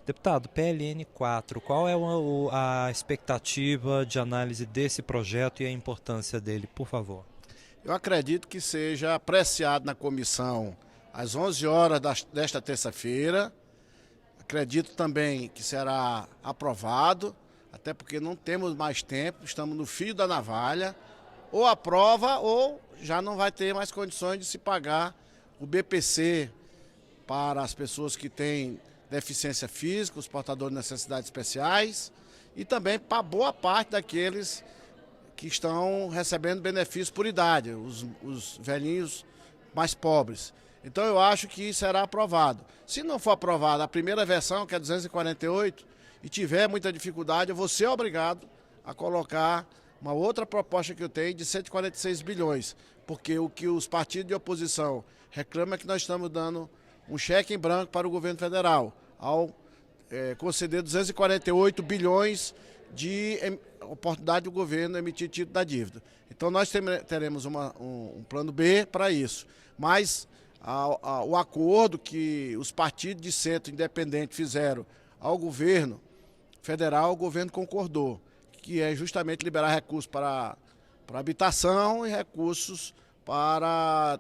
Deputado, PLN 4, qual é a expectativa de análise desse projeto e a importância dele, por favor? Eu acredito que seja apreciado na comissão às 11 horas desta terça-feira. Acredito também que será aprovado, até porque não temos mais tempo, estamos no fio da navalha. Ou aprova ou já não vai ter mais condições de se pagar o BPC para as pessoas que têm deficiência física, os portadores de necessidades especiais e também para boa parte daqueles que estão recebendo benefícios por idade, os velhinhos mais pobres. Então eu acho que será aprovado. Se não for aprovado a primeira versão, que é 248, e tiver muita dificuldade, eu vou ser obrigado a colocar uma outra proposta que eu tenho de 146 bilhões, porque o que os partidos de oposição reclamam é que nós estamos dando um cheque em branco para o governo federal, ao conceder 248 bilhões de oportunidade do governo emitir título da dívida. Então nós teremos um plano B para isso. Mas o acordo que os partidos de centro independente fizeram ao governo federal, o governo concordou, que é justamente liberar recursos para habitação e recursos para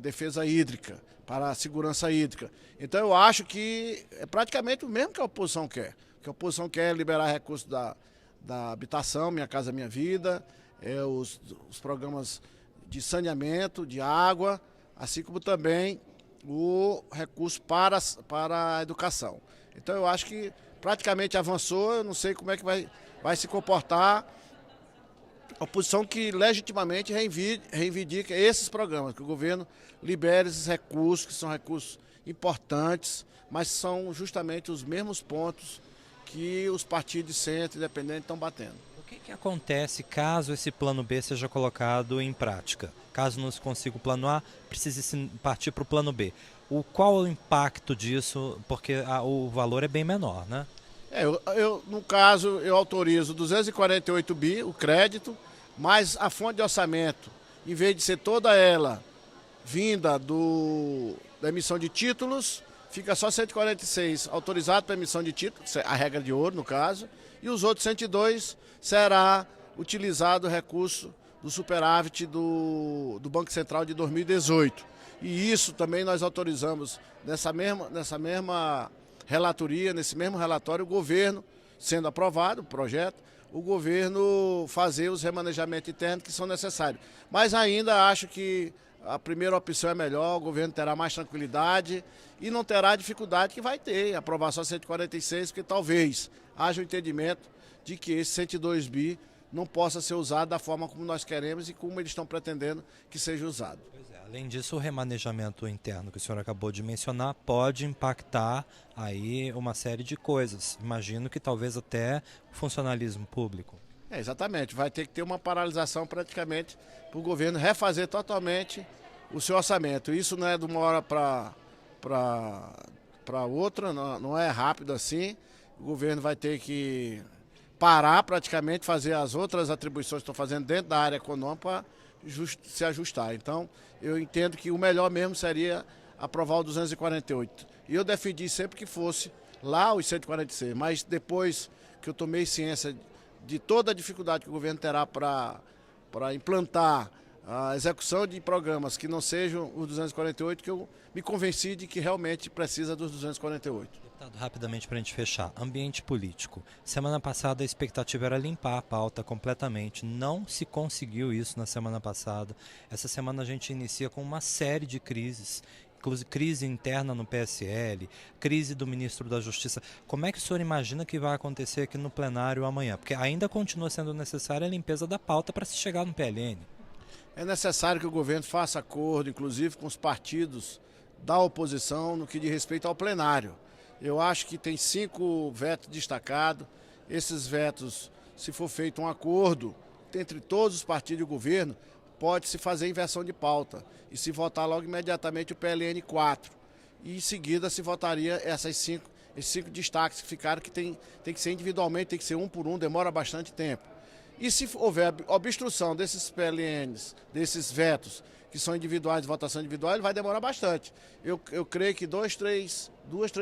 defesa hídrica, para segurança hídrica. Então eu acho que é praticamente o mesmo que a oposição quer. O que a oposição quer é liberar recursos da habitação, Minha Casa Minha Vida, os programas de saneamento, de água, assim como também o recurso para a educação. Então eu acho que praticamente avançou, eu não sei como é que vai se comportar a oposição que legitimamente reivindica esses programas, que o governo libere esses recursos, que são recursos importantes, mas são justamente os mesmos pontos que os partidos de centro independente estão batendo. O que acontece caso esse plano B seja colocado em prática? Caso não se consiga o plano A, precise partir para o plano B. Qual é o impacto disso? Porque o valor é bem menor, né? No caso, eu autorizo 248 bi, o crédito, mas a fonte de orçamento, em vez de ser toda ela vinda da emissão de títulos, fica só 146 autorizado para emissão de títulos, a regra de ouro no caso, e os outros 102 será utilizado o recurso do superávit do Banco Central de 2018. E isso também nós autorizamos nessa mesma relatoria, nesse mesmo relatório, o governo, sendo aprovado o projeto, o governo fazer os remanejamentos internos que são necessários. Mas ainda acho que a primeira opção é melhor, o governo terá mais tranquilidade e não terá a dificuldade que vai ter, aprovar só 146, porque talvez haja o entendimento de que esse 102 bi não possa ser usado da forma como nós queremos e como eles estão pretendendo que seja usado. Além disso, o remanejamento interno que o senhor acabou de mencionar pode impactar aí uma série de coisas. Imagino que talvez até o funcionalismo público. Exatamente. Vai ter que ter uma paralisação praticamente para o governo refazer totalmente o seu orçamento. Isso não é de uma hora para outra, não é rápido assim. O governo vai ter que parar praticamente, fazer as outras atribuições que estão fazendo dentro da área econômica para se ajustar. Então, eu entendo que o melhor mesmo seria aprovar o 248. E eu defendi sempre que fosse lá os 146, mas depois que eu tomei ciência de toda a dificuldade que o governo terá para implantar a execução de programas que não sejam os 248, que eu me convenci de que realmente precisa dos 248. Deputado, rapidamente para a gente fechar, ambiente político. Semana passada a expectativa era limpar a pauta completamente, não se conseguiu isso na semana passada. Essa semana a gente inicia com uma série de crises, inclusive crise interna no PSL, crise do ministro da Justiça. Como é que o senhor imagina que vai acontecer aqui no plenário amanhã? Porque ainda continua sendo necessária a limpeza da pauta para se chegar no PLN. É necessário que o governo faça acordo, inclusive com os partidos da oposição, no que diz respeito ao plenário. Eu acho que tem 5 vetos destacados. Esses vetos, se for feito um acordo entre todos os partidos e o governo, pode-se fazer inversão de pauta e se votar logo imediatamente o PLN 4. E em seguida se votaria esses 5 destaques que ficaram, que tem que ser individualmente, tem que ser um por um, demora bastante tempo. E se houver obstrução desses PLNs, desses vetos, que são individuais, de votação individual, ele vai demorar bastante. Eu creio que duas, três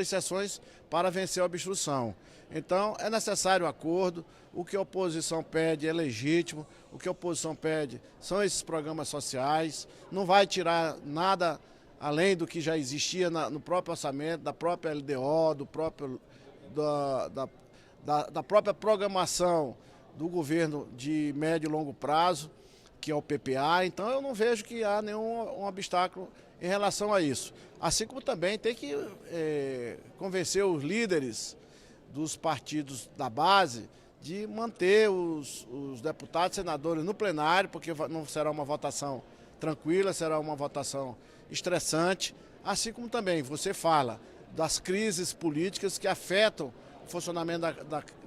sessões para vencer a obstrução. Então, é necessário acordo. O que a oposição pede é legítimo. O que a oposição pede são esses programas sociais. Não vai tirar nada além do que já existia no próprio orçamento, da própria LDO, da própria programação do governo de médio e longo prazo, que é o PPA. Então eu não vejo que há nenhum obstáculo em relação a isso. Assim como também tem que convencer os líderes dos partidos da base de manter os deputados e senadores no plenário, porque não será uma votação tranquila, será uma votação estressante. Assim como também você fala das crises políticas que afetam o funcionamento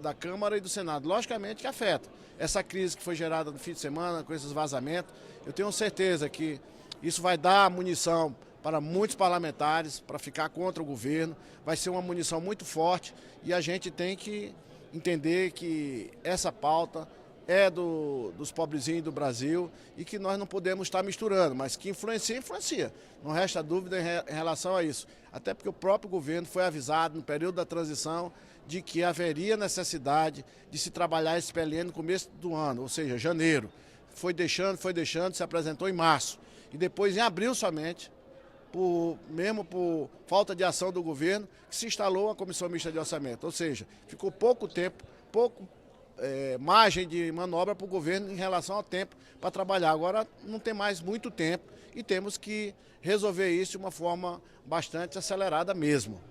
da Câmara e do Senado. Logicamente que afeta. Essa crise que foi gerada no fim de semana, com esses vazamentos, eu tenho certeza que isso vai dar munição para muitos parlamentares, para ficar contra o governo. Vai ser uma munição muito forte e a gente tem que entender que essa pauta é dos pobrezinhos do Brasil e que nós não podemos estar misturando, mas que influencia, influencia. Não resta dúvida em relação a isso. Até porque o próprio governo foi avisado no período da transição de que haveria necessidade de se trabalhar esse PLN no começo do ano, ou seja, janeiro. Foi deixando, se apresentou em março. E depois, em abril somente, mesmo por falta de ação do governo, que se instalou a Comissão Mista de Orçamento. Ou seja, ficou pouco tempo, margem de manobra para o governo em relação ao tempo para trabalhar. Agora não tem mais muito tempo e temos que resolver isso de uma forma bastante acelerada mesmo.